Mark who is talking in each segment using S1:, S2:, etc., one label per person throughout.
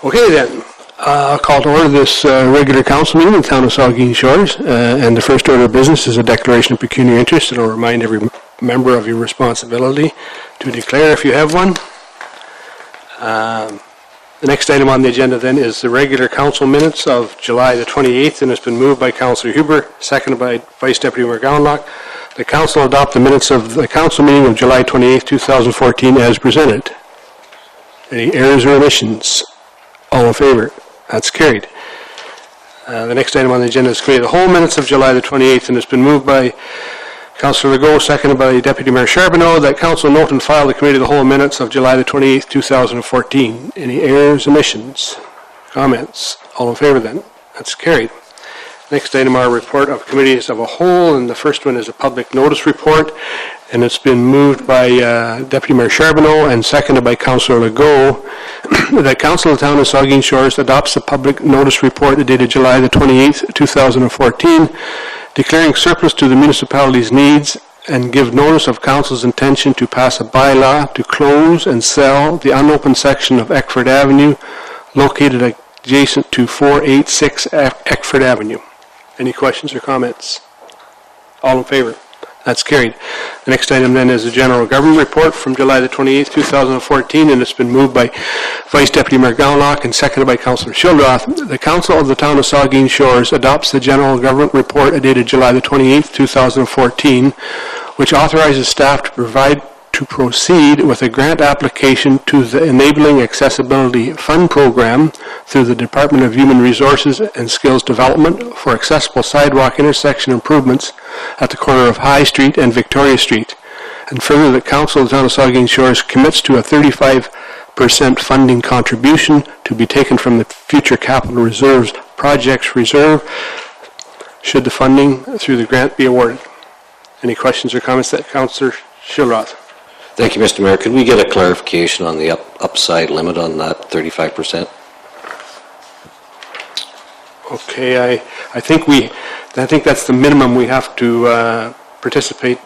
S1: Okay then, I'll call to order this regular council meeting in the town of Saugeen Shores, and the first order of business is a declaration of pecuniary interest, and I'll remind every member of your responsibility to declare if you have one. The next item on the agenda then is the regular council minutes of July the 28th, and it's been moved by Councillor Huber, seconded by Vice Deputy Mayor Gowanlock. The council adopt the minutes of the council meeting of July 28th, 2014 as presented. Any errors or omissions? All in favor? That's carried. The next item on the agenda is committee of the whole minutes of July the 28th, and it's been moved by Councillor Legault, seconded by Deputy Mayor Charbonneau, that council note and file the committee of the whole minutes of July the 28th, 2014. Any errors, omissions, comments? All in favor then? That's carried. Next item, our report of committees of a whole, and the first one is a public notice report, and it's been moved by Deputy Mayor Charbonneau and seconded by Councillor Legault that Council of the Town of Saugeen Shores adopts the public notice report dated July the 28th, 2014, declaring surplus to the municipality's needs, and give notice of Council's intention to pass a bylaw to close and sell the unopened section of Eckford Avenue located adjacent to 486 Eckford Avenue. Any questions or comments? All in favor? That's carried. The next item then is the general government report from July the 28th, 2014, and it's been moved by Vice Deputy Mayor Gowanlock and seconded by Councillor Shildroth. The Council of the Town of Saugeen Shores adopts the general government report dated July the 28th, 2014, which authorizes staff to proceed with a grant application to the Enabling Accessibility Fund Program through the Department of Human Resources and Skills Development for accessible sidewalk intersection improvements at the corner of High Street and Victoria Street. And further, the Council of the Town of Saugeen Shores commits to a 35% funding contribution to be taken from the Future Capital Reserves Projects Reserve should the funding through the grant be awarded. Any questions or comments? That Councillor Shildroth.
S2: Thank you, Mr. Mayor. Could we get a clarification on the upside limit on that 35%?
S1: Okay, I think that's the minimum we have to participate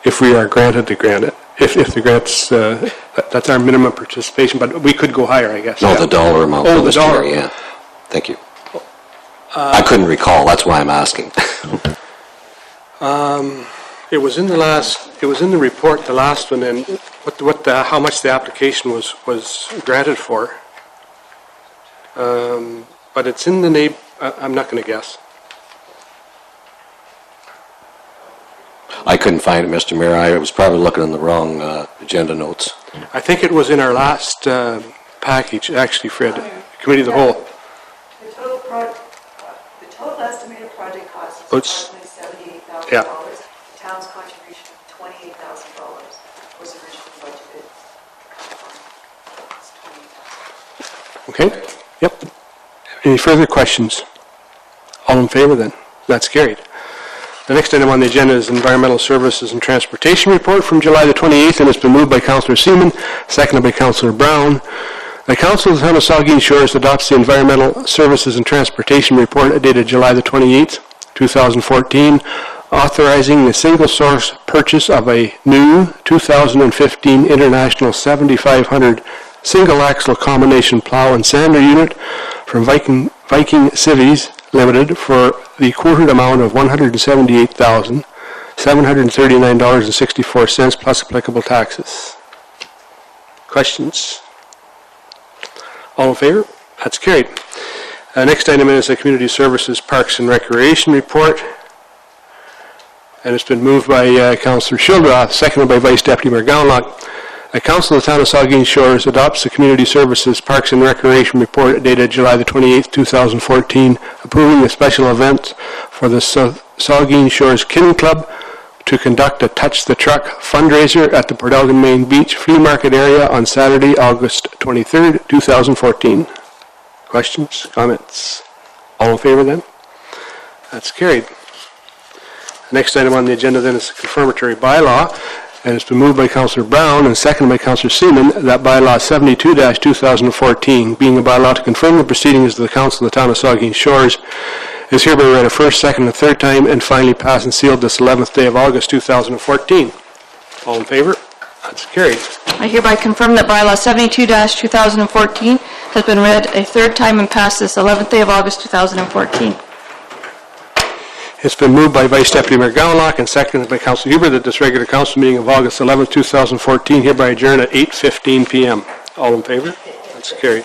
S1: if we are granted to grant it. If the grants, that's our minimum participation, but we could go higher, I guess.
S2: No, the dollar amount.
S1: Oh, the dollar.
S2: Yeah. Thank you. I couldn't recall. That's why I'm asking.
S1: It was in the report, the last one, and how much the application was granted for. But it's in the I'm not going to guess.
S2: I couldn't find it, Mr. Mayor. I was probably looking in the wrong agenda notes.
S1: I think it was in our last package, actually, Fred. Committee of the whole.
S3: The total estimated project cost is approximately $78,000.
S1: Yeah.
S3: The town's contribution of $28,000 was originally budgeted. It's $28,000.
S1: Okay. Yep. Any further questions? All in favor then? That's carried. The next item on the agenda is Environmental Services and Transportation Report from July the 28th, and it's been moved by Councillor Seaman, seconded by Councillor Brown. The Council of the Town of Saugeen Shores adopts the Environmental Services and Transportation Report dated July the 28th, 2014, authorizing the single-source purchase of a new 2015 International 7500 single-axle combination plow and sander unit from Viking Civies Limited for the quoted amount of $178,739.64 plus applicable taxes. Questions? All in favor? That's carried. Next item is the Community Services, Parks and Recreation Report. And it's been moved by Councillor Shildroth, seconded by Vice Deputy Mayor Gowanlock. The Council of the Town of Saugeen Shores adopts the Community Services, Parks and Recreation Report dated July the 28th, 2014, approving a special event for the Saugeen Shores Kidney Club to conduct a Touch the Truck fundraiser at the Port Elgin Main Beach Flea Market area on Saturday, August 23rd, 2014. Questions? Comments? All in favor then? That's carried. The next item on the agenda then is the confirmatory bylaw, and it's been moved by Councillor Brown and seconded by Councillor Seaman that bylaw 72-2014, being a bylaw to confirm the proceedings of the Council of the Town of Saugeen Shores, is hereby read a first, second, and third time and finally passed and sealed this 11th day of August 2014. All in favor? That's carried.
S4: I hereby confirm that bylaw 72-2014 has been read a third time and passed this 11th day of August 2014.
S1: It's been moved by Vice Deputy Mayor Gowanlock and seconded by Councilor Huber that this regular council meeting of August 11, 2014 hereby adjourn at 8:15 p.m. All in favor? That's carried.